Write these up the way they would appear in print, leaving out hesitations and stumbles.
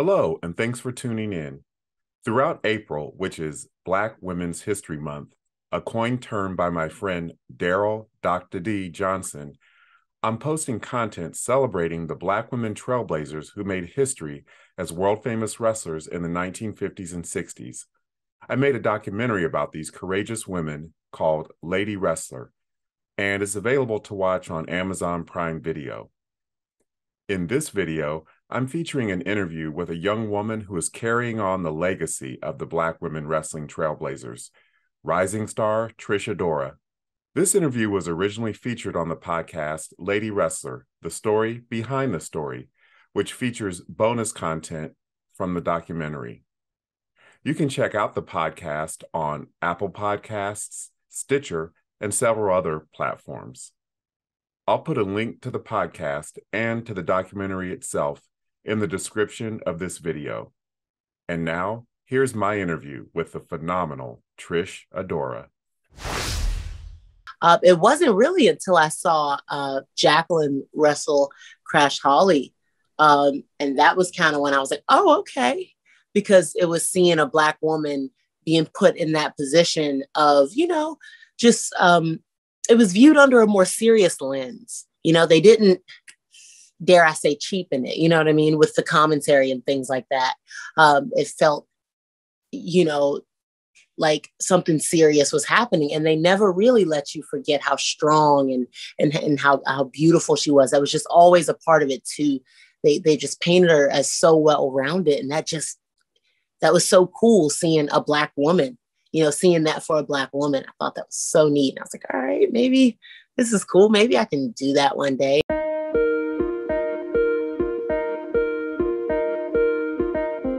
Hello, and thanks for tuning in. Throughout April, which is Black Women's History Month, a coined term by my friend Daryl Dr. D. Johnson, I'm posting content celebrating the Black women trailblazers who made history as world-famous wrestlers in the 1950s and 60s. I made a documentary about these courageous women called Lady Wrestler, and it's available to watch on Amazon Prime Video. In this video, I'm featuring an interview with a young woman who is carrying on the legacy of the Black women wrestling trailblazers, rising star Trish Adora. This interview was originally featured on the podcast Lady Wrestler, the story behind the story, which features bonus content from the documentary. You can check out the podcast on Apple Podcasts, Stitcher, and several other platforms. I'll put a link to the podcast and to the documentary itself in the description of this video. And now, here's my interview with the phenomenal Trish Adora. It wasn't really until I saw Jacqueline wrestle Crash Holly. And that was kind of when I was like, oh, okay. Because it was seeing a Black woman being put in that position of, just it was viewed under a more serious lens. They didn't, dare I say, cheapen it, you know what I mean? With the commentary and things like that. It felt, like something serious was happening, and they never really let you forget how strong and how beautiful she was. That was just always a part of it too. They just painted her as so well-rounded, and that was so cool seeing a Black woman, seeing that for a Black woman. I thought that was so neat. And I was like, all right, maybe this is cool. Maybe I can do that one day.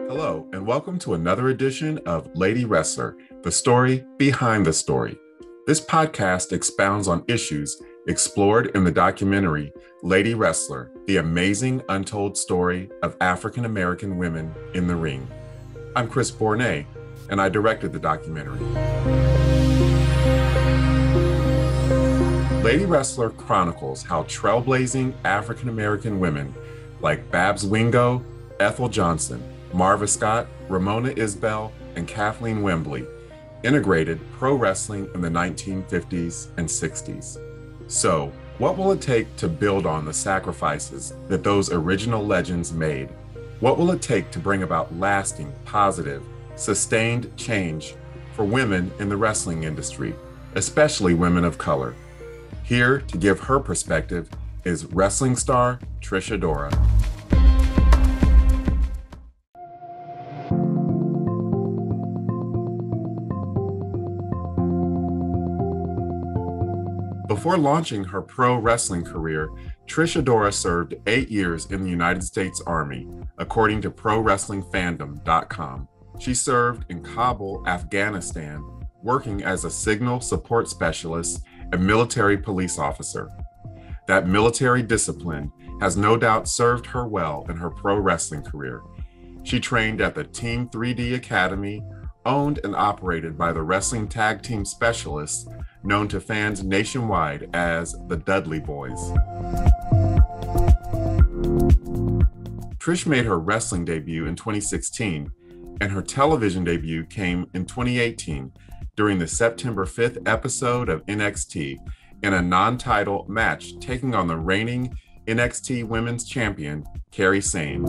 Hello, and welcome to another edition of Lady Wrestler, the story behind the story. This podcast expounds on issues explored in the documentary Lady Wrestler, the amazing untold story of African American women in the ring. I'm Chris Bournet, and I directed the documentary. Lady Wrestler chronicles how trailblazing African American women like Babs Wingo, Ethel Johnson, Marva Scott, Ramona Isbell, and Kathleen Wembley integrated pro wrestling in the 1950s and 60s. So, what will it take to build on the sacrifices that those original legends made? What will it take to bring about lasting, positive, sustained change for women in the wrestling industry, especially women of color? Here to give her perspective is wrestling star Trish Adora. Before launching her pro wrestling career, Trish Adora served 8 years in the United States Army, according to ProWrestlingFandom.com. She served in Kabul, Afghanistan, working as a signal support specialist and military police officer. That military discipline has no doubt served her well in her pro wrestling career. She trained at the Team 3D Academy, owned and operated by the wrestling tag team specialists known to fans nationwide as the Dudley Boys. Trish made her wrestling debut in 2016, and her television debut came in 2018 during the September 5th episode of NXT in a non-title match taking on the reigning NXT Women's Champion, Kairi Sane.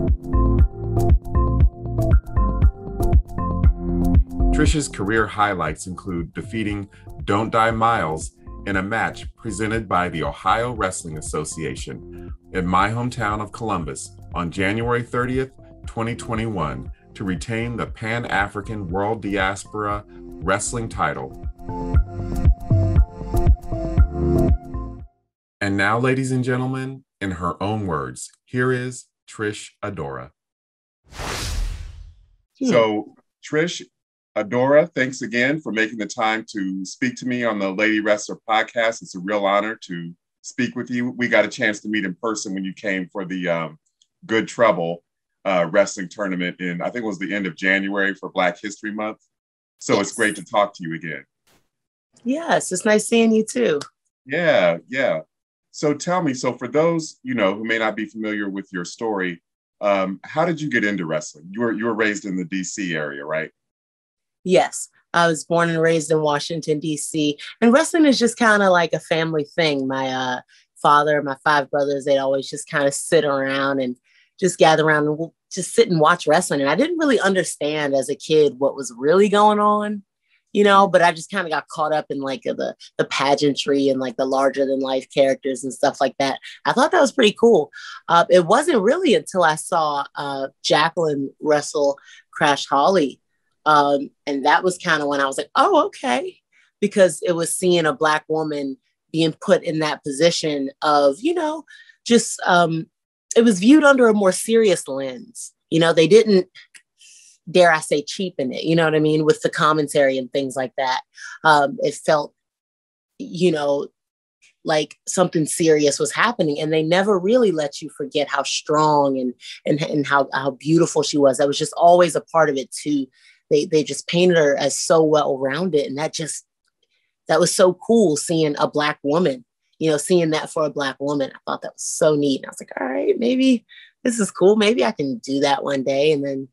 Trish's career highlights include defeating Don't Die Miles in a match presented by the Ohio Wrestling Association in my hometown of Columbus on January 30th, 2021 to retain the Pan-African World Diaspora Wrestling title. And now, ladies and gentlemen, in her own words, here is Trish Adora. So, Trish Adora, thanks again for making the time to speak to me on the Lady Wrestler podcast. It's a real honor to speak with you. We got a chance to meet in person when you came for the Good Trouble wrestling tournament in, I think it was the end of January for Black History Month. So It's great to talk to you again. Yes, it's nice seeing you too. Yeah. So tell me, so for those, who may not be familiar with your story, How did you get into wrestling? You were raised in the DC area, right? Yes, I was born and raised in Washington, D.C. And wrestling is just kind of like a family thing. My father, my five brothers, they'd always just kind of sit around and just gather around and just sit and watch wrestling. And I didn't really understand as a kid what was really going on, but I just kind of got caught up in like the pageantry and like the larger than life characters and stuff like that. I thought that was pretty cool. It wasn't really until I saw Jacqueline wrestle Crash Holly. And that was kind of when I was like, oh, okay. Because it was seeing a Black woman being put in that position of, just it was viewed under a more serious lens. They didn't, dare I say, cheapen it, you know what I mean, with the commentary and things like that. It felt, like something serious was happening, and they never really let you forget how strong and how beautiful she was. That was just always a part of it too. They just painted her as so well rounded, and that was so cool seeing a Black woman, seeing that for a Black woman. I thought that was so neat. And I was like, all right, maybe this is cool. Maybe I can do that one day. And then,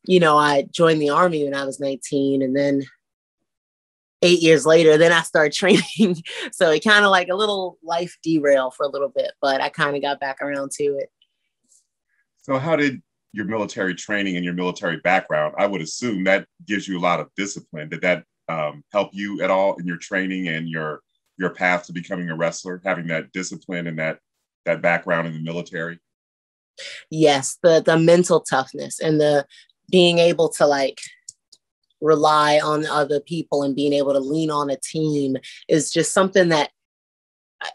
I joined the Army when I was 19, and then 8 years later, then I started training. So it kind of like a little life derail for a little bit, but I kind of got back around to it. So how did your military training and your military background, I would assume that gives you a lot of discipline. Did that help you at all in your training and your path to becoming a wrestler, having that discipline and that background in the military? Yes, the mental toughness and the being able to like rely on other people and being able to lean on a team is just something that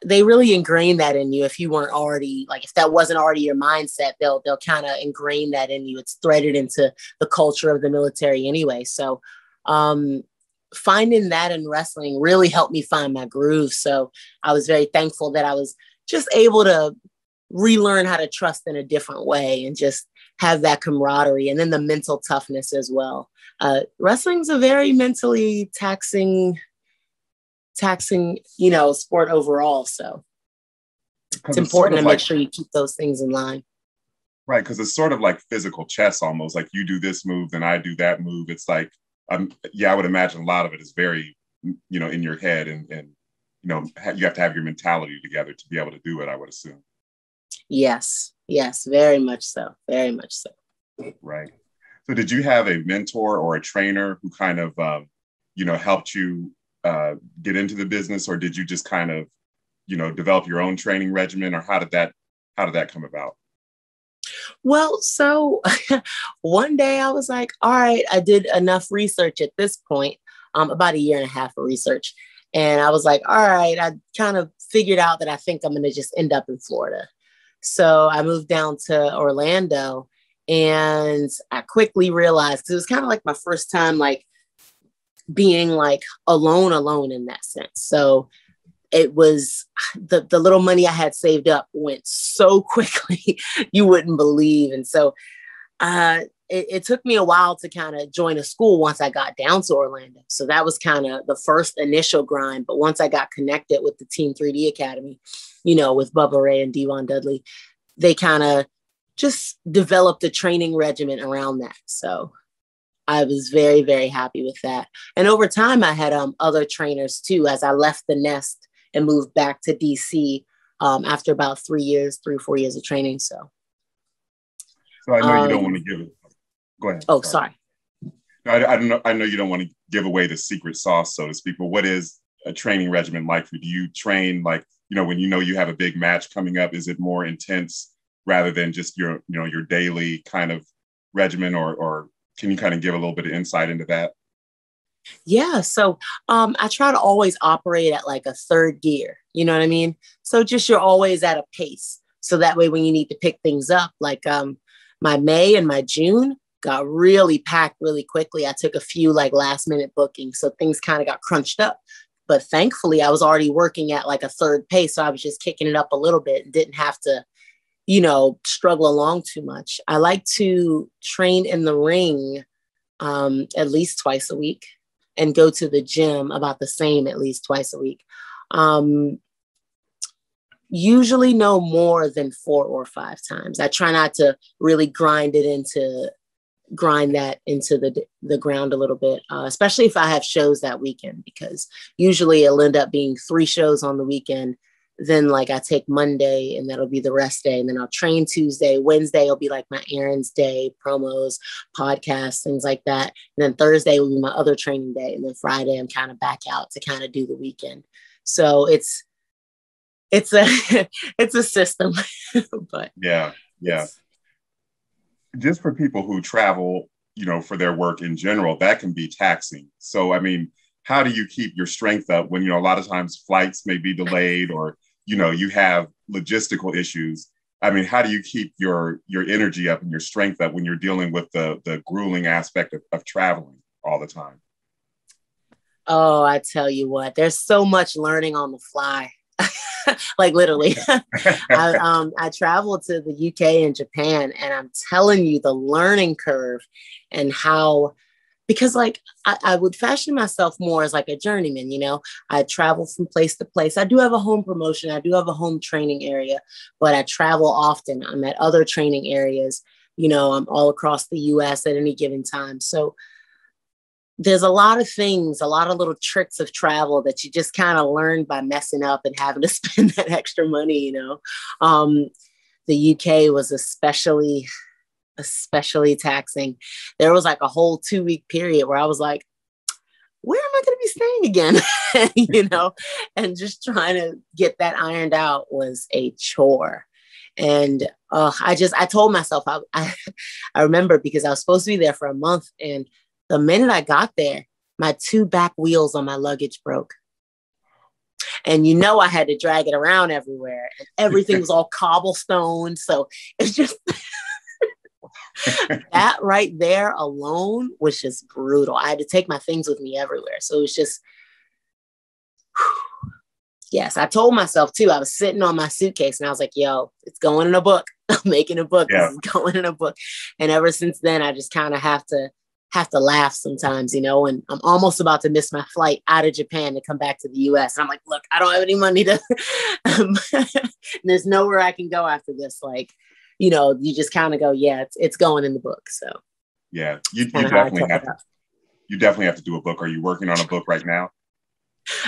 they really ingrain that in you. If you weren't already, like, if that wasn't already your mindset, they'll kind of ingrain that in you. It's threaded into the culture of the military anyway. So finding that in wrestling really helped me find my groove. So I was very thankful that I was just able to relearn how to trust in a different way and just have that camaraderie, and then the mental toughness as well. Wrestling's a very mentally taxing, sport overall. So it's important to make sure you keep those things in line. Right. Because it's sort of like physical chess almost. Like you do this move, then I do that move. It's like, I would imagine a lot of it is very, in your head, and you have to have your mentality together to be able to do it, I would assume. Yes, very much so. Very much so. Right. So did you have a mentor or a trainer who kind of, helped you get into the business, or did you just kind of, develop your own training regimen, or how did that come about? Well, so one day I was like, all right, I did enough research at this point, about a year and a half of research. And I was like, all right, I kind of figured out that I think I'm going to just end up in Florida. So I moved down to Orlando, and I quickly realized, because it was kind of like my first time, like being like alone in that sense. So it was the little money I had saved up went so quickly, you wouldn't believe. And so it took me a while to kind of join a school once I got down to Orlando. So that was kind of the first initial grind. But once I got connected with the Team 3D Academy, with Bubba Ray and Devon Dudley, they kind of just developed a training regimen around that. So I was very, very happy with that. And over time, I had other trainers too, as I left the nest and moved back to DC after about 3 or 4 years of training. So I know you don't want to give it. Go ahead. Oh, sorry. I know you don't want to give away the secret sauce, so to speak, but what is a training regimen like for you? Do you train like, when you have a big match coming up? Is it more intense rather than just your daily kind of regimen, or can you kind of give a little bit of insight into that? Yeah. So I try to always operate at like a third gear. You know what I mean? So just you're always at a pace. So that way when you need to pick things up, like my May and my June got really packed really quickly. I took a few like last minute bookings. So things kind of got crunched up. But thankfully, I was already working at like a third pace. So I was just kicking it up a little bit and didn't have to, struggle along too much. I like to train in the ring at least twice a week, and go to the gym about the same at least twice a week. Usually no more than 4 or 5 times. I try not to really grind that into the ground a little bit, especially if I have shows that weekend, because usually it'll end up being 3 shows on the weekend. Then like I take Monday and that'll be the rest day. And then I'll train Tuesday. Wednesday will be like my errands day, promos, podcasts, things like that. And then Thursday will be my other training day. And then Friday I'm kind of back out to kind of do the weekend. So it's a it's a system. But yeah. Just for people who travel, for their work in general, that can be taxing. So, I mean, how do you keep your strength up when, a lot of times flights may be delayed or, you have logistical issues? I mean, how do you keep your energy up and your strength up when you're dealing with the grueling aspect of traveling all the time? Oh, I tell you what, there's so much learning on the fly. Like literally. I traveled to the UK and Japan, and I'm telling you the learning curve and how, because like I would fashion myself more as like a journeyman, I travel from place to place. I do have a home promotion. I do have a home training area, but I travel often. I'm at other training areas, I'm all across the US at any given time. So there's a lot of things, a lot of little tricks of travel that you just kind of learn by messing up and having to spend that extra money, The UK was especially taxing. There was like a whole 2-week period where I was like, where am I going to be staying again? And just trying to get that ironed out was a chore. And I told myself, I remember, because I was supposed to be there for a month, and the minute I got there, my 2 back wheels on my luggage broke. And I had to drag it around everywhere, and everything was all cobblestone. So it's just that right there alone was just brutal. I had to take my things with me everywhere. So it was just, yes, I told myself too, I was sitting on my suitcase and I was like, yo, it's going in a book. I'm making a book. Yeah. This is going in a book. And ever since then, I just kind of have to laugh sometimes, and I'm almost about to miss my flight out of Japan to come back to the US. And I'm like, look, I don't have any money to, there's nowhere I can go after this. Like, you just kind of go, yeah, it's going in the book. So yeah, you definitely have to do a book. Are you working on a book right now?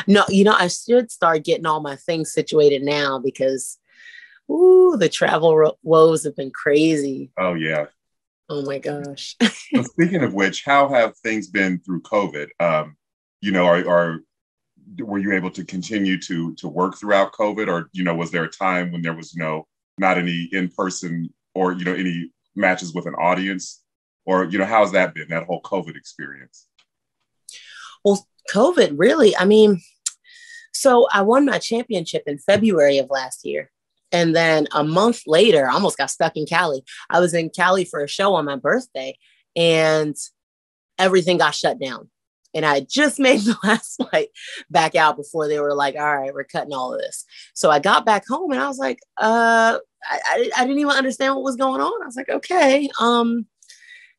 No, I should start getting all my things situated now, because the travel woes have been crazy. Oh yeah. Oh my gosh. So speaking of which, how have things been through COVID? Were you able to continue to work throughout COVID, or was there a time when there was not any in-person or any matches with an audience, or how's that been, that whole COVID experience? Well, COVID really, I mean, so I won my championship in February of last year. And then a month later, I almost got stuck in Cali. I was in Cali for a show on my birthday, and everything got shut down. And I just made the last flight back out before they were like, all right, we're cutting all of this. So I got back home and I was like, I didn't even understand what was going on. I was like, okay. And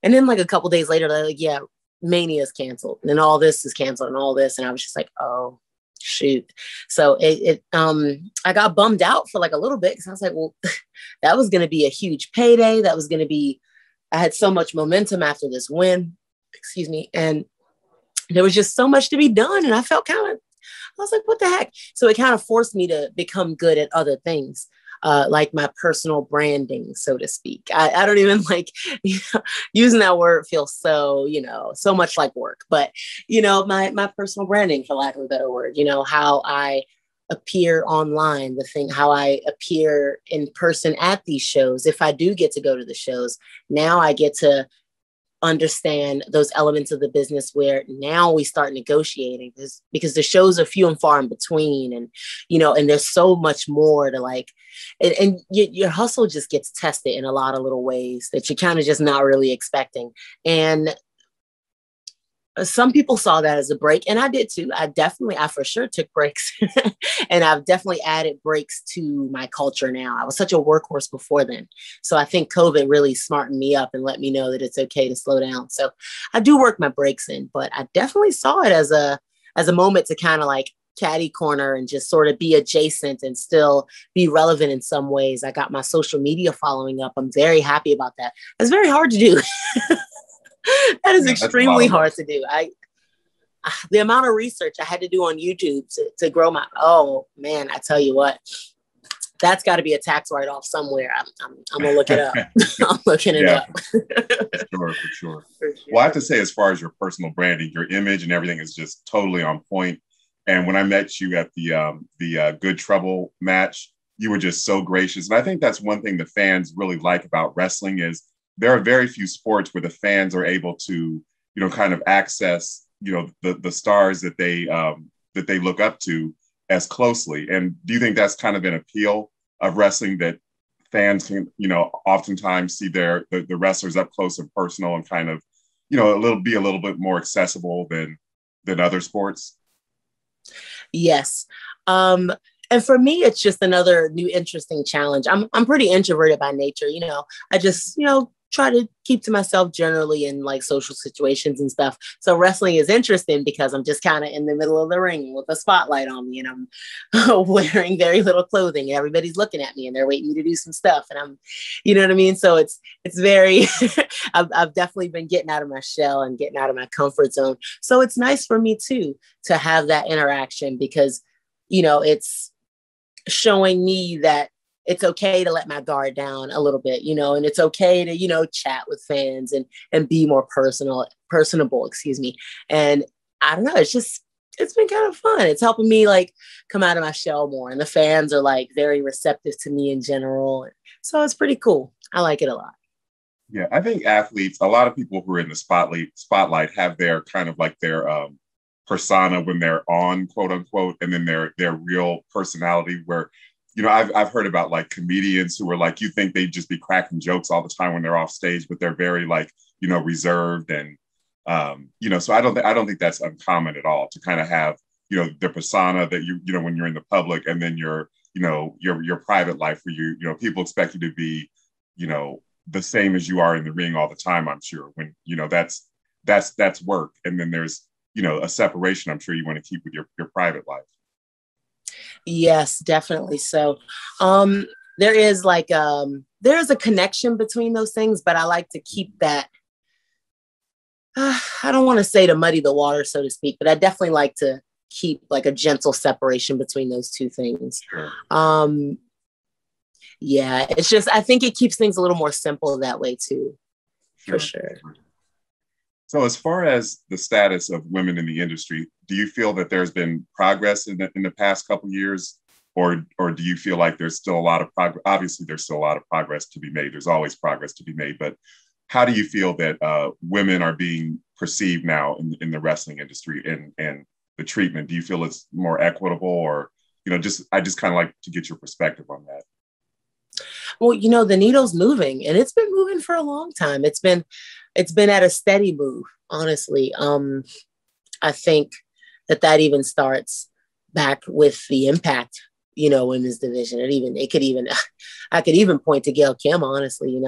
then like a couple days later, they're like, yeah, Mania is canceled and all this is canceled and all this. And I was just like, oh, shoot. So I got bummed out for like a little bit, because I was like, well, that was going to be a huge payday. That was going to be, I had so much momentum after this win, excuse me. And there was just so much to be done. And I felt I was like, what the heck? So it kind of forced me to become good at other things, like my personal branding, so to speak. I don't even like, using that word feels so, so much like work, but, my personal branding, for lack of a better word, how I appear online, how I appear in person at these shows. If I do get to go to the shows, now I get to understand those elements of the business where now we start negotiating this, because the shows are few and far in between, and and there's so much more to like, and your hustle just gets tested in a lot of little ways that you're kind of just not really expecting. And some people saw that as a break, and I did too. I for sure took breaks and I've definitely added breaks to my culture now. I was such a workhorse before then. So I think COVID really smartened me up and let me know that it's okay to slow down. So I do work my breaks in, but I definitely saw it as a moment to kind of like caddy corner and just sort of be adjacent and still be relevant in some ways. I got my social media following up. I'm very happy about that. It's very hard to do. That is extremely hard to do. The amount of research I had to do on YouTube to grow my, oh man, I tell you what, that's got to be a tax write-off somewhere. I'm gonna look it up. I'm looking it up. For sure. Well, I have to say, as far as your personal branding, your image and everything is just totally on point. And when I met you at the Good Trouble match, you were just so gracious. And I think that's one thing the fans really like about wrestling is there are very few sports where the fans are able to, kind of access, the stars that they look up to as closely. And do you think that's kind of an appeal of wrestling, that fans can, oftentimes see the wrestlers up close and personal and kind of, be a little bit more accessible than other sports? Yes. And for me, it's just another new, interesting challenge. I'm pretty introverted by nature. I just, try to keep to myself generally in like social situations and stuff. So wrestling is interesting because I'm just kind of in the middle of the ring with a spotlight on me, and I'm wearing very little clothing, and everybody's looking at me and they're waiting to do some stuff. And I'm, you know what I mean? So it's very, I've definitely been getting out of my shell and getting out of my comfort zone. So it's nice for me too, to have that interaction because, it's showing me that it's okay to let my guard down a little bit, and it's okay to, chat with fans and be more personable, excuse me. And I don't know, it's been kind of fun. It's helping me like come out of my shell more, and the fans are like very receptive to me in general. So it's pretty cool. I like it a lot. Yeah. I think athletes, a lot of people who are in the spotlight have their kind of like their persona when they're on, quote unquote, and then their real personality where, I've heard about like comedians who are like, you think they'd just be cracking jokes all the time when they're off stage, but they're very like, reserved. And, so I don't think that's uncommon at all to kind of have, the persona that when you're in the public, and then your private life where people expect you to be, the same as you are in the ring all the time, I'm sure, when, that's work. And then there's, a separation I'm sure you want to keep with your private life. Yes, definitely. So there is like there's a connection between those things, but I like to keep that. I don't want to say to muddy the water, so to speak, but I definitely like to keep like a gentle separation between those two things. Sure. Yeah, it's just, I think it keeps things a little more simple that way too. Sure. For sure. So as far as the status of women in the industry, do you feel that there's been progress in the past couple of years, or do you feel like there's still a lot of progress? Obviously, there's still a lot of progress to be made. There's always progress to be made. But how do you feel that women are being perceived now in the wrestling industry and the treatment? Do you feel it's more equitable, or, I just kind of like to get your perspective on that. Well, the needle's moving, and it's been moving for a long time. It's been at a steady move, honestly. I think that even starts back with the Impact, women's division. I could even point to Gail Kim, honestly,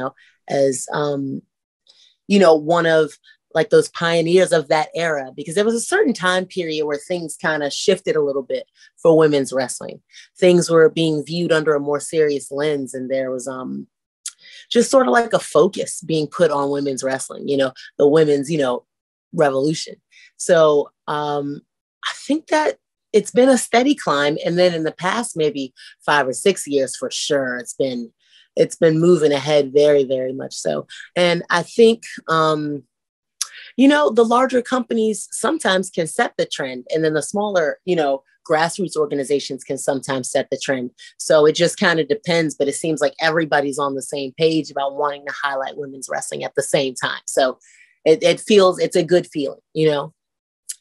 as, one of like those pioneers of that era, because there was a certain time period where things kind of shifted a little bit for women's wrestling. Things were being viewed under a more serious lens, and there was just sort of like a focus being put on women's wrestling, the women's, revolution. So I think that it's been a steady climb. And then in the past, maybe 5 or 6 years, for sure, it's been moving ahead very, very much so. And I think, the larger companies sometimes can set the trend, and then the smaller, grassroots organizations can sometimes set the trend. So it just kind of depends, but it seems like everybody's on the same page about wanting to highlight women's wrestling at the same time. So it's a good feeling,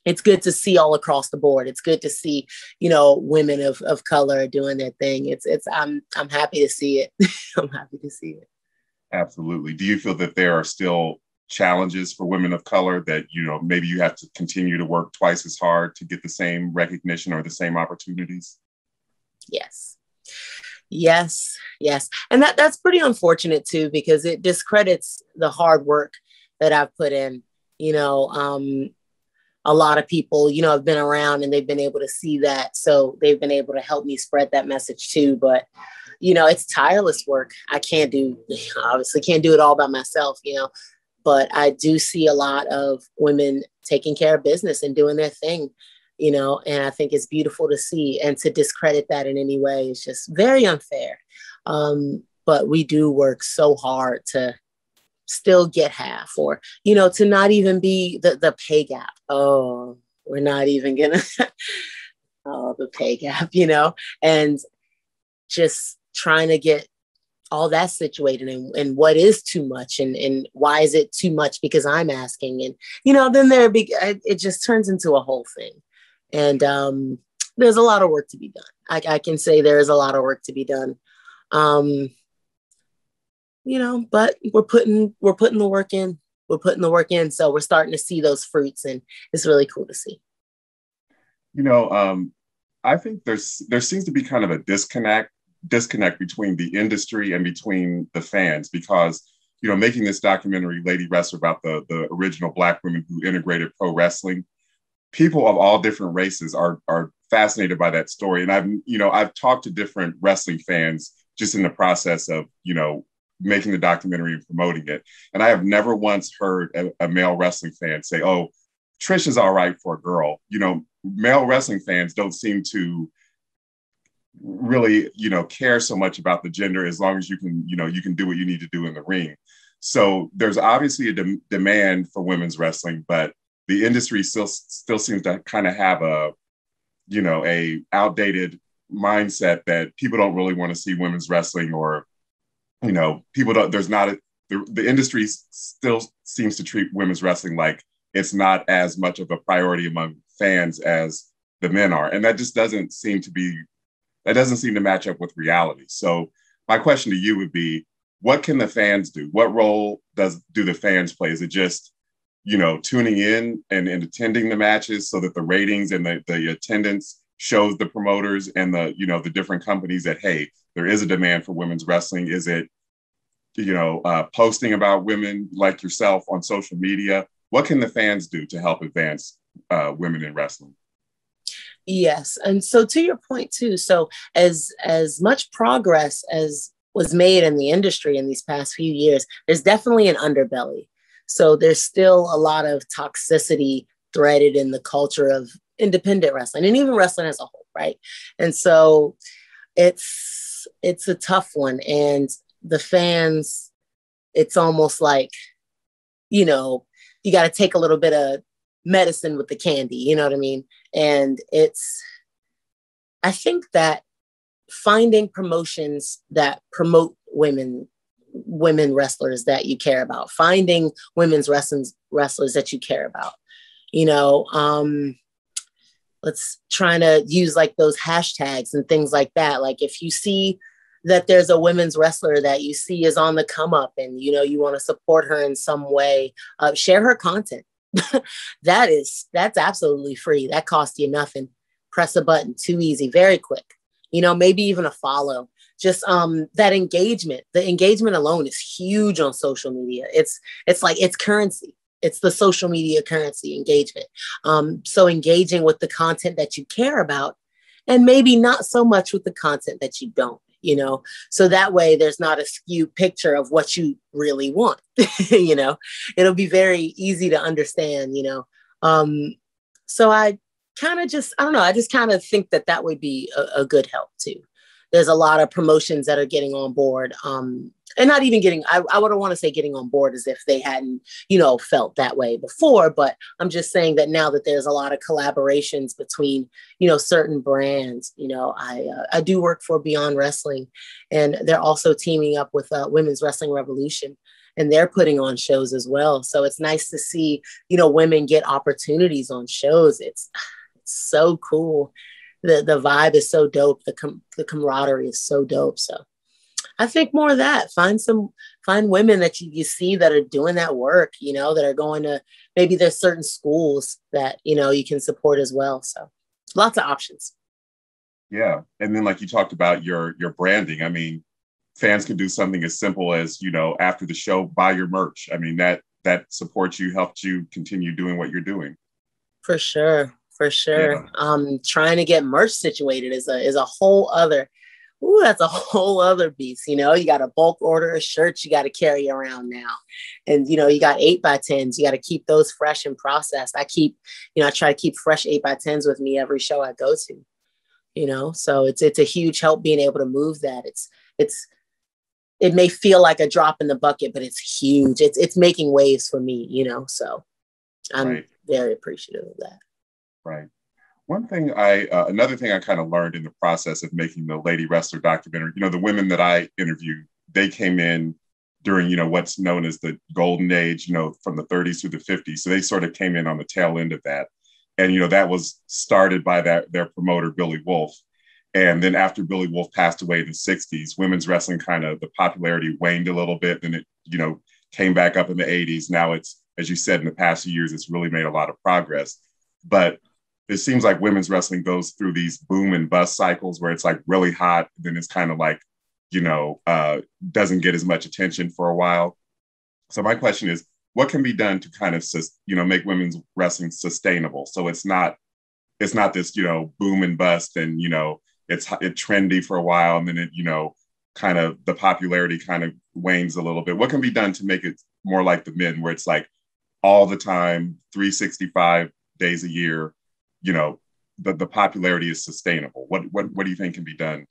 It's good to see all across the board. It's good to see, women of color doing their thing. I'm happy to see it. I'm happy to see it. Absolutely. Do you feel that there are still challenges for women of color that, maybe you have to continue to work twice as hard to get the same recognition or the same opportunities? Yes. And that's pretty unfortunate too, because it discredits the hard work that I've put in, a lot of people, have been around and they've been able to see that. So they've been able to help me spread that message too. But, it's tireless work. Obviously can't do it all by myself, but I do see a lot of women taking care of business and doing their thing, and I think it's beautiful to see, and to discredit that in any way is just very unfair. But we do work so hard to still get half, or, to not even be the pay gap. Oh, we're not even gonna, oh, the pay gap, and just trying to get all that situated, and what is too much, and why is it too much because I'm asking, and then it just turns into a whole thing, and there's a lot of work to be done. I can say there is a lot of work to be done, but we're putting the work in. So we're starting to see those fruits, and it's really cool to see. I think there seems to be kind of a disconnect between the industry and between the fans, because making this documentary Lady Wrestler about the original Black women who integrated pro wrestling, people of all different races are fascinated by that story. And I've talked to different wrestling fans just in the process of making the documentary and promoting it, and I have never once heard a male wrestling fan say, "Oh, Trish is all right for a girl." Male wrestling fans don't seem to really care so much about the gender, as long as you can do what you need to do in the ring. So there's obviously a demand for women's wrestling, but the industry still seems to kind of have a outdated mindset that people don't really want to see women's wrestling, or people don't. The industry still seems to treat women's wrestling like it's not as much of a priority among fans as the men are, and that just doesn't seem to match up with reality. So my question to you would be, what can the fans do? What role do the fans play? Is it just, tuning in and attending the matches so that the ratings and the attendance shows the promoters and the different companies that, hey, there is a demand for women's wrestling? Is it, posting about women like yourself on social media? What can the fans do to help advance women in wrestling? Yes. And so to your point too, so as much progress as was made in the industry in these past few years, there's definitely an underbelly. So there's still a lot of toxicity threaded in the culture of independent wrestling, and even wrestling as a whole, right? And so it's a tough one. And the fans, it's almost like, you got to take a little bit of medicine with the candy, you know what I mean? And I think that finding promotions that promote women wrestlers that you care about, finding women's wrestlers that you care about, let's try to use like those hashtags and things like that. Like if you see that there's a women's wrestler that you see is on the come up, and you want to support her in some way, share her content. That's absolutely free. That costs you nothing. Press a button, too easy, very quick. Maybe even a follow. Just that engagement. The engagement alone is huge on social media. It's like it's currency. It's the social media currency, engagement. So engaging with the content that you care about, and maybe not so much with the content that you don't. So that way there's not a skewed picture of what you really want. It'll be very easy to understand. So I just kind of think that would be a good help too. There's a lot of promotions that are getting on board, and not even getting, I wouldn't want to say getting on board as if they hadn't, felt that way before, but I'm just saying that now that there's a lot of collaborations between, certain brands, I do work for Beyond Wrestling, and they're also teaming up with Women's Wrestling Revolution, and they're putting on shows as well. So it's nice to see, women get opportunities on shows. It's so cool. The vibe is so dope. The camaraderie is so dope. So I think more of that. Find women that you see that are doing that work, that are going to, maybe there's certain schools that, you can support as well. So lots of options. Yeah. And then like you talked about your branding. I mean, fans can do something as simple as, after the show, buy your merch. I mean, that supports you, helps you continue doing what you're doing. For sure. For sure. Yeah. Trying to get merch situated is a whole other, ooh, that's a whole other beast. You know, you got to bulk order a shirt you got to carry around now. And, you know, you got 8x10s. You got to keep those fresh and processed. I try to keep fresh 8x10s with me every show I go to, you know? So it's a huge help being able to move that. It may feel like a drop in the bucket, but it's huge. It's making waves for me, you know? So I'm Right. very appreciative of that. Right. Another thing I kind of learned in the process of making the Lady Wrestler documentary, the women that I interviewed, they came in during, what's known as the golden age, from the 30s through the 50s. So they sort of came in on the tail end of that. And, that was started by their promoter, Billy Wolf. And then after Billy Wolf passed away in the 60s, women's wrestling the popularity waned a little bit. Then it, came back up in the 80s. Now it's, as you said, in the past few years, it's really made a lot of progress. But it seems like women's wrestling goes through these boom and bust cycles where it's like really hot, then it's kind of like, doesn't get as much attention for a while. So my question is, what can be done to kind of, make women's wrestling sustainable? So it's not this, boom and bust and, it's trendy for a while and then it, kind of the popularity kind of wanes a little bit. What can be done to make it more like the men where it's like all the time, 365 days a year, the popularity is sustainable? What do you think can be done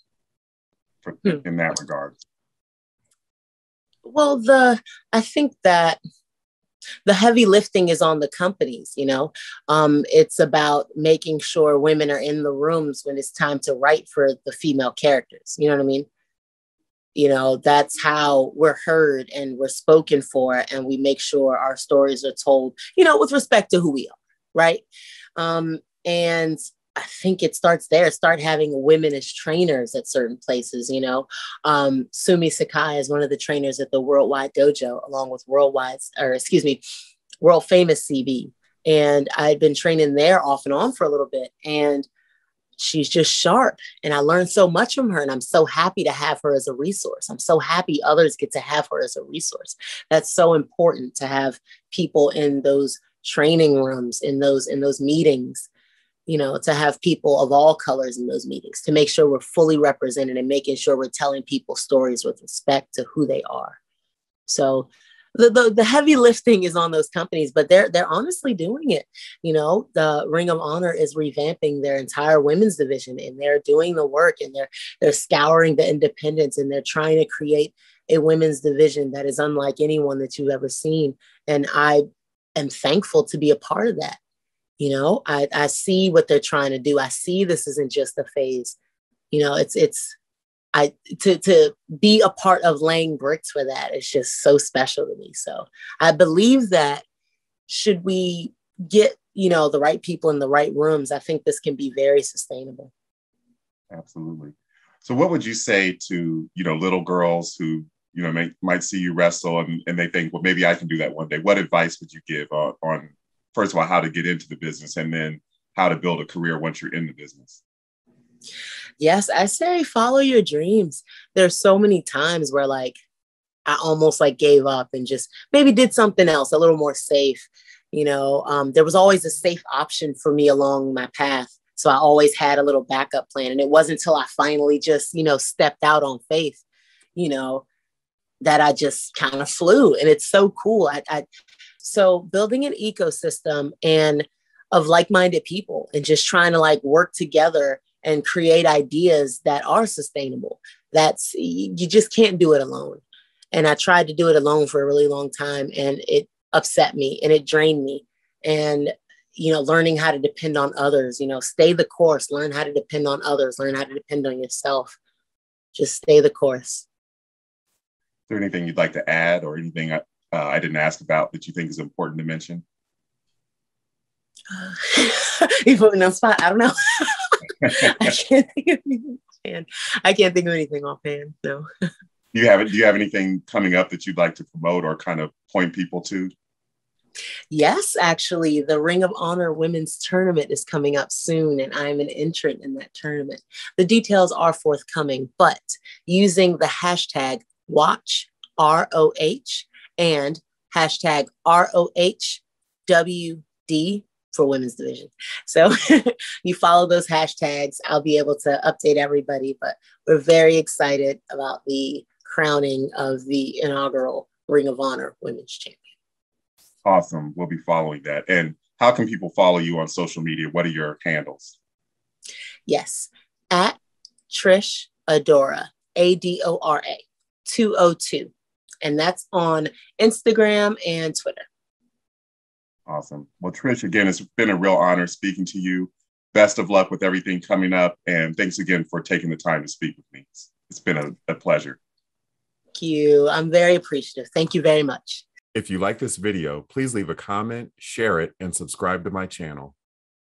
in that regard? Well, I think that the heavy lifting is on the companies, it's about making sure women are in the rooms when it's time to write for the female characters. You know what I mean? That's how we're heard and we're spoken for, and we make sure our stories are told, with respect to who we are. Right. And I think it starts there. Start having women as trainers at certain places. Sumi Sakai is one of the trainers at the Worldwide Dojo, along with world famous CB. And I'd been training there off and on for a little bit. And she's just sharp. And I learned so much from her. And I'm so happy to have her as a resource. I'm so happy others get to have her as a resource. That's so important to have people in those training rooms, in those meetings, to have people of all colors in those meetings, to make sure we're fully represented and making sure we're telling people stories with respect to who they are. So the heavy lifting is on those companies, but they're honestly doing it. The Ring of Honor is revamping their entire women's division, and they're doing the work, and they're scouring the independents, and they're trying to create a women's division that is unlike anyone that you've ever seen. And I am thankful to be a part of that. I see what they're trying to do. I see this isn't just a phase. To be a part of laying bricks for that is just so special to me. So I believe that should we get, the right people in the right rooms, I think this can be very sustainable. Absolutely. So what would you say to, little girls who, might see you wrestle and they think, well, maybe I can do that one day? What advice would you give on, first of all, how to get into the business, and then how to build a career once you're in the business? Yes, I say follow your dreams. There's so many times where I almost gave up and just maybe did something else a little more safe. There was always a safe option for me along my path. So I always had a little backup plan. And it wasn't until I finally just, stepped out on faith, that I just kind of flew. And it's so cool. So building an ecosystem and of like-minded people and just trying to work together and create ideas that are sustainable. You just can't do it alone. And I tried to do it alone for a really long time, and it upset me and it drained me. And, learning how to depend on others, stay the course, learn how to depend on others, learn how to depend on yourself. Just stay the course. Is there anything you'd like to add, or anything I didn't ask about that you think is important to mention? You put me on the spot. I don't know. I can't think of anything offhand. I can't think of anything offhand. No. Do you have anything coming up that you'd like to promote or kind of point people to? Yes, actually, the Ring of Honor Women's Tournament is coming up soon, and I'm an entrant in that tournament. The details are forthcoming, but using the hashtag WATCH, ROH, and hashtag ROHWD for women's division. So you follow those hashtags. I'll be able to update everybody, but we're very excited about the crowning of the inaugural Ring of Honor Women's Champion. Awesome. We'll be following that. And how can people follow you on social media? What are your handles? Yes, at Trish Adora, Adora 202. And that's on Instagram and Twitter. Awesome. Well, Trish, again, it's been a real honor speaking to you. Best of luck with everything coming up. And thanks again for taking the time to speak with me. It's been a pleasure. Thank you. I'm very appreciative. Thank you very much. If you like this video, please leave a comment, share it, and subscribe to my channel.